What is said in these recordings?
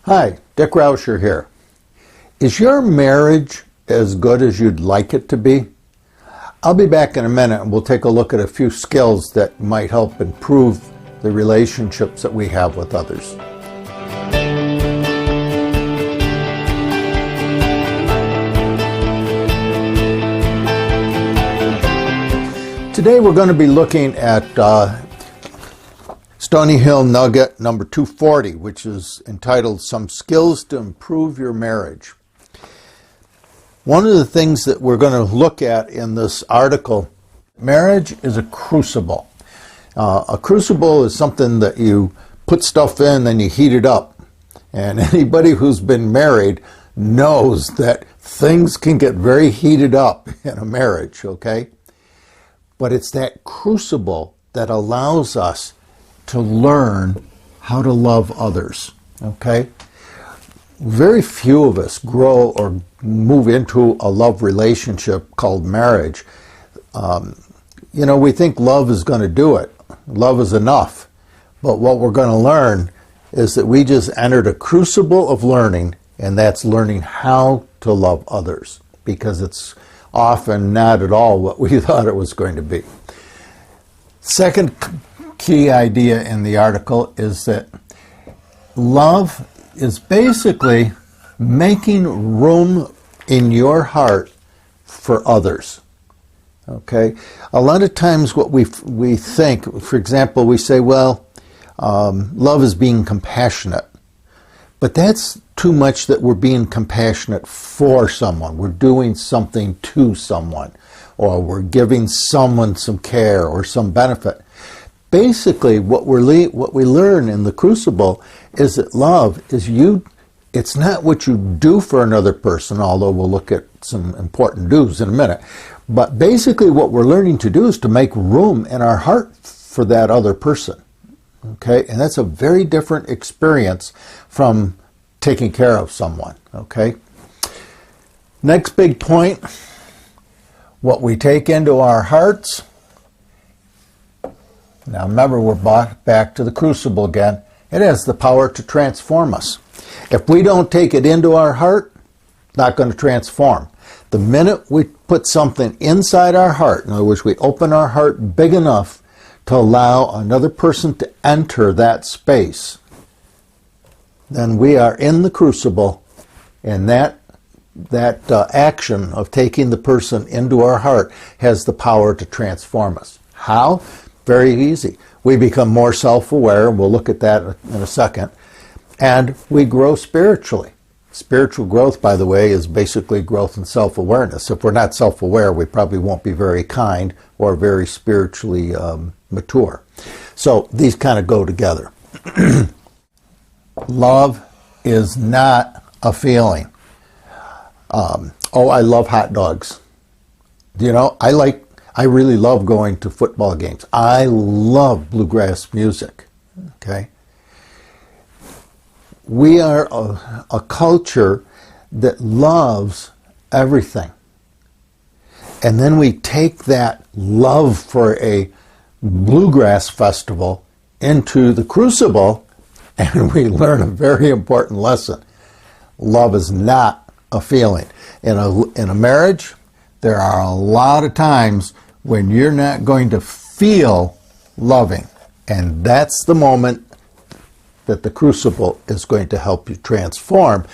Hi, Dick Rauscher here. Is your marriage as good as you'd like it to be? I'll be back in a minute and we'll take a look at a few skills that might help improve the relationships that we have with others. Today we're going to be looking at Stony Hill Nugget number 240, which is entitled Some Skills to Improve Your Marriage. One of the things that we're going to look at in this article, marriage is a crucible. A crucible is something that you put stuff in, then you heat it up. And anybody who's been married knows that things can get very heated up in a marriage, okay? But it's that crucible that allows us to learn how to love others, okay? Very few of us grow or move into a love relationship called marriage. We think love is going to do it. Love is enough. But what we're going to learn is that we just entered a crucible of learning, and that's learning how to love others, because it's often not at all what we thought it was going to be. Second key idea in the article is that love is basically making room in your heart for others. Okay? A lot of times what we think, for example, we say, love is being compassionate. But that's too much that we're being compassionate for someone. We're doing something to someone, or we're giving someone some care or some benefit. Basically, what we learn in the crucible is that love is it's not what you do for another person, although we'll look at some important do's in a minute. But basically what we're learning to do is to make room in our heart for that other person. Okay, and that's a very different experience from taking care of someone. Okay. Next big point, what we take into our hearts. Now remember, we're back to the crucible again. It has the power to transform us. If we don't take it into our heart, it's not going to transform. The minute we put something inside our heart, in other words, we open our heart big enough to allow another person to enter that space, then we are in the crucible, and that action of taking the person into our heart has the power to transform us. How? Very easy. We become more self-aware, we'll look at that in a second, and we grow spiritually. Spiritual growth, by the way, is basically growth in self-awareness. If we're not self-aware, we probably won't be very kind or very spiritually mature. So these kind of go together. Love is not a feeling. I love hot dogs. I really love going to football games. I love bluegrass music. Okay? We are a culture that loves everything. And then we take that love for a bluegrass festival into the crucible, and we learn a very important lesson. Love is not a feeling. In a marriage, there are a lot of times when you're not going to feel loving. And that's the moment that the crucible is going to help you transform.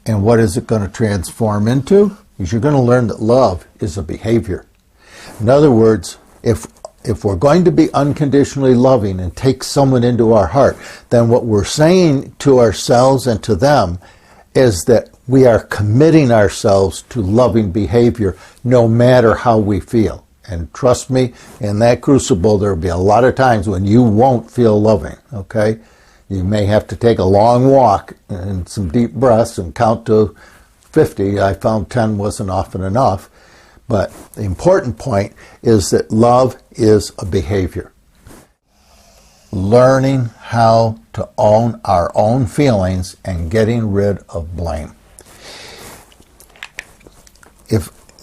And what is it going to transform into? Is you're going to learn that love is a behavior. In other words, if we're going to be unconditionally loving and take someone into our heart, then what we're saying to ourselves and to them is that we are committing ourselves to loving behavior no matter how we feel. And trust me, in that crucible, there will be a lot of times when you won't feel loving, okay? You may have to take a long walk and some deep breaths and count to 50. I found 10 wasn't often enough. But the important point is that love is a behavior. Learning how to own our own feelings and getting rid of blame.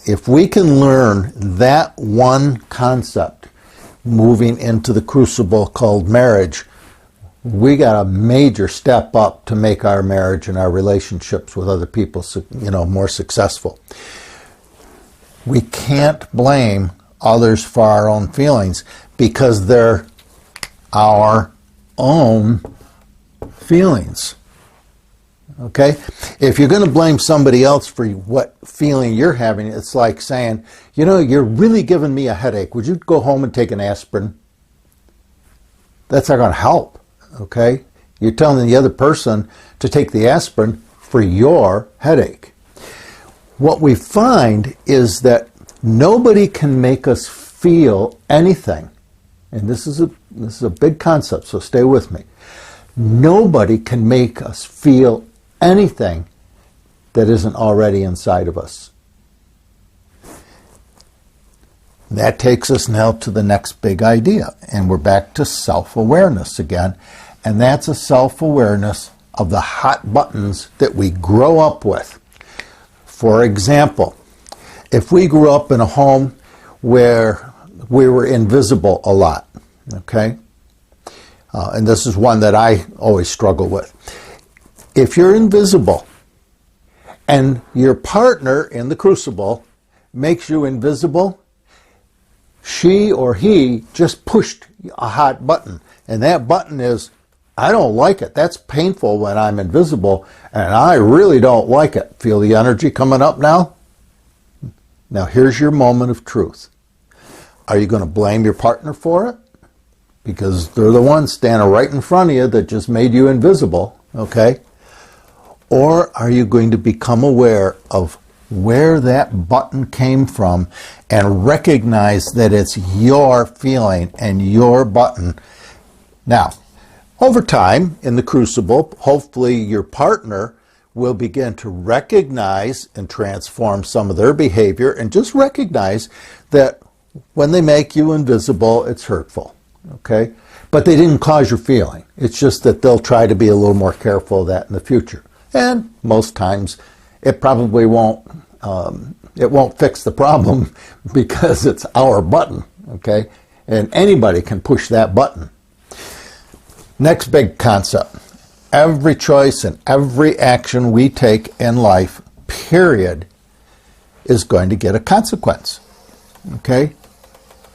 If we can learn that one concept moving into the crucible called marriage, we got a major step up to make our marriage and our relationships with other people, more successful. We can't blame others for our own feelings because they're our own feelings. Okay? If you're going to blame somebody else for what feeling you're having, it's like saying, you're really giving me a headache. Would you go home and take an aspirin? That's not going to help. Okay? You're telling the other person to take the aspirin for your headache. What we find is that nobody can make us feel anything. And this is a big concept, so stay with me. Nobody can make us feel anything that isn't already inside of us. That takes us now to the next big idea, and we're back to self-awareness again, and that's a self-awareness of the hot buttons that we grow up with. For example, if we grew up in a home where we were invisible a lot, okay? And this is one that I always struggle with. If you're invisible and your partner in the crucible makes you invisible, she or he just pushed a hot button. And that button is, I don't like it. That's painful when I'm invisible, and I really don't like it. Feel the energy coming up now? Now here's your moment of truth. Are you going to blame your partner for it? Because they're the ones standing right in front of you that just made you invisible, okay? Or are you going to become aware of where that button came from and recognize that it's your feeling and your button? Now, over time in the crucible, hopefully your partner will begin to recognize and transform some of their behavior and just recognize that when they make you invisible, it's hurtful, okay? But they didn't cause your feeling. It's just that they'll try to be a little more careful of that in the future. And most times it probably won't fix the problem because it's our button, okay? And anybody can push that button. Next big concept. Every choice and every action we take in life, period, is going to get a consequence, okay?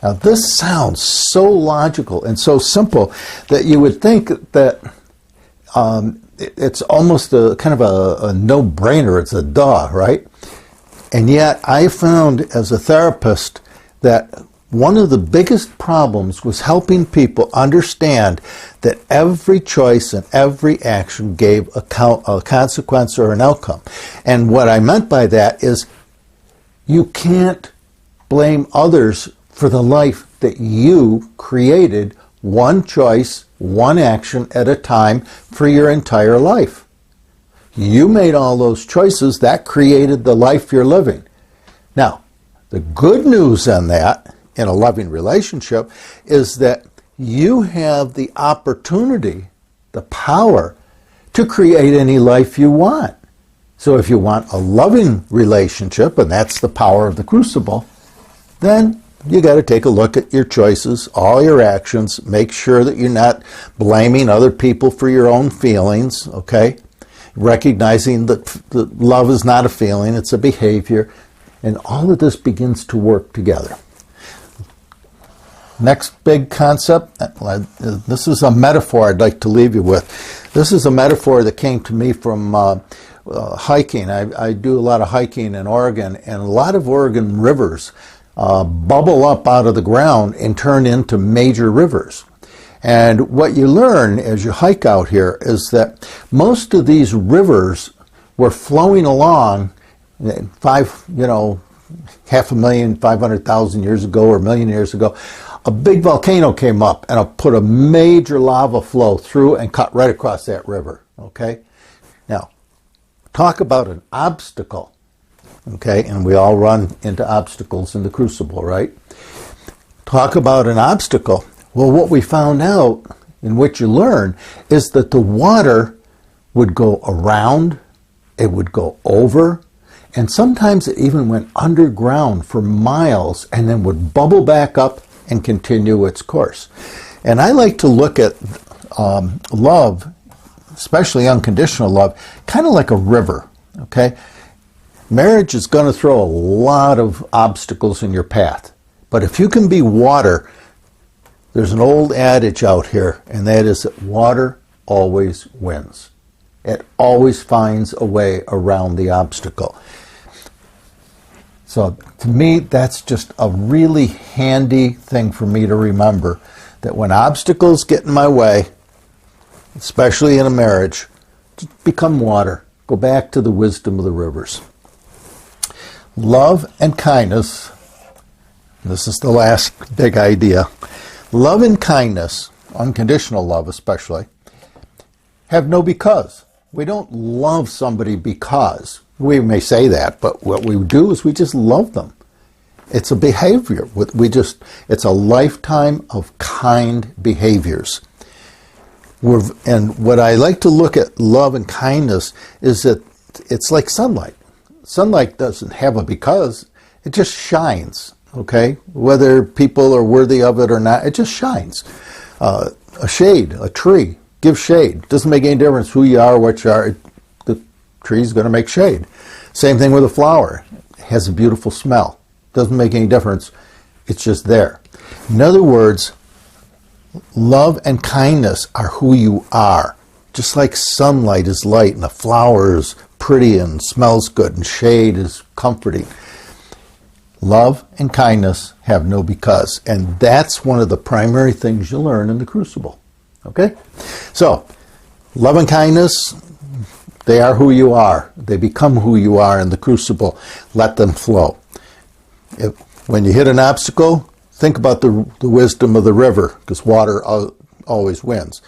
Now this sounds so logical and so simple that you would think that it's almost a kind of a no-brainer. It's a duh, right? And yet I found as a therapist that one of the biggest problems was helping people understand that every choice and every action gave a consequence or an outcome. And what I meant by that is you can't blame others for the life that you created, one choice, one action at a time for your entire life. You made all those choices that created the life you're living. Now, the good news on that in a loving relationship is that you have the opportunity, the power to create any life you want. So if you want a loving relationship, and that's the power of the crucible, then you got to take a look at your choices, all your actions, make sure that you're not blaming other people for your own feelings, okay? Recognizing that love is not a feeling, it's a behavior, and all of this begins to work together. Next big concept, this is a metaphor I'd like to leave you with. This is a metaphor that came to me from hiking. I do a lot of hiking in Oregon, and a lot of Oregon rivers bubble up out of the ground and turn into major rivers. And what you learn as you hike out here is that most of these rivers were flowing along 500,000 years ago or a million years ago. A big volcano came up and put a major lava flow through and cut right across that river, okay? Now, talk about an obstacle, okay? And we all run into obstacles in the crucible, right? Talk about an obstacle. Well, what we found out, and what you learn, is that the water would go around, it would go over, and sometimes it even went underground for miles and then would bubble back up and continue its course. And I like to look at love, especially unconditional love, kind of like a river, okay? Marriage is going to throw a lot of obstacles in your path. But if you can be water, there's an old adage out here, and that is that water always wins. It always finds a way around the obstacle. So to me, that's just a really handy thing for me to remember, that when obstacles get in my way, especially in a marriage, just become water. Go back to the wisdom of the rivers. Love and kindness, this is the last big idea. Love and kindness, unconditional love especially, have no because. We don't love somebody because. We may say that, but what we do is we just love them. It's a behavior. It's a lifetime of kind behaviors. And what I like to look at love and kindness is that it's like sunlight. Sunlight doesn't have a because. It just shines, okay? Whether people are worthy of it or not, it just shines. A shade, a tree, gives shade. Doesn't make any difference who you are, what you are. The tree's going to make shade. Same thing with a flower. It has a beautiful smell. Doesn't make any difference. It's just there. In other words, love and kindness are who you are. Just like sunlight is light and a flower is pretty and smells good and shade is comforting. Love and kindness have no because. And that's one of the primary things you learn in the crucible. Okay? So, love and kindness, they are who you are. They become who you are in the crucible. Let them flow. When you hit an obstacle, think about the wisdom of the river, because water always wins.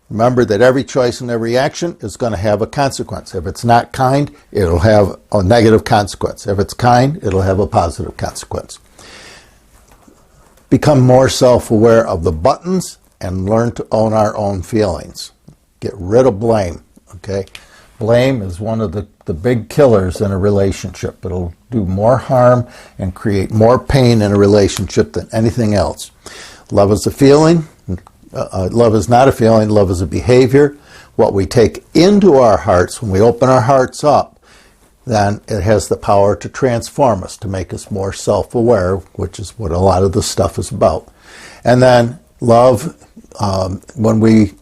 Remember that every choice and every action is going to have a consequence. If it's not kind, it'll have a negative consequence. If it's kind, it'll have a positive consequence. Become more self-aware of the buttons and learn to own our own feelings. Get rid of blame, okay? Blame is one of the big killers in a relationship. It'll do more harm and create more pain in a relationship than anything else. Love is a feeling. Love is not a feeling. Love is a behavior. What we take into our hearts, when we open our hearts up, then it has the power to transform us, to make us more self-aware, which is what a lot of this stuff is about. And then love, when we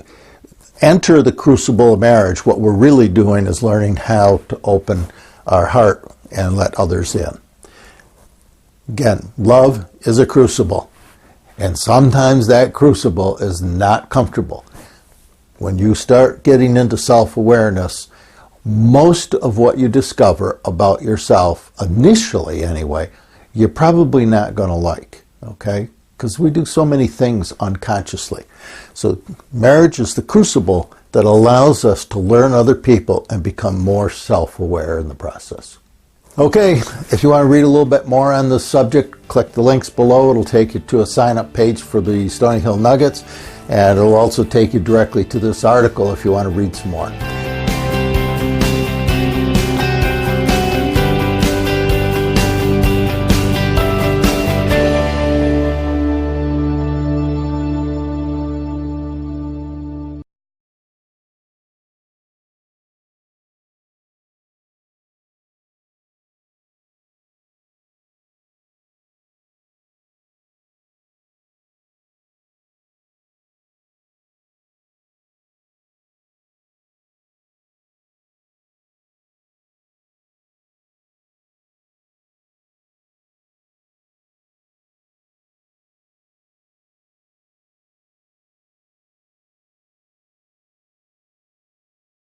enter the crucible of marriage, what we're really doing is learning how to open our heart and let others in. Again, love is a crucible. And sometimes that crucible is not comfortable. When you start getting into self-awareness, most of what you discover about yourself, initially anyway, you're probably not going to like, okay? Because we do so many things unconsciously. So marriage is the crucible that allows us to learn other people and become more self-aware in the process. Okay, if you want to read a little bit more on this subject, click the links below. It'll take you to a sign-up page for the Stony Hill Nuggets, and it'll also take you directly to this article if you want to read some more.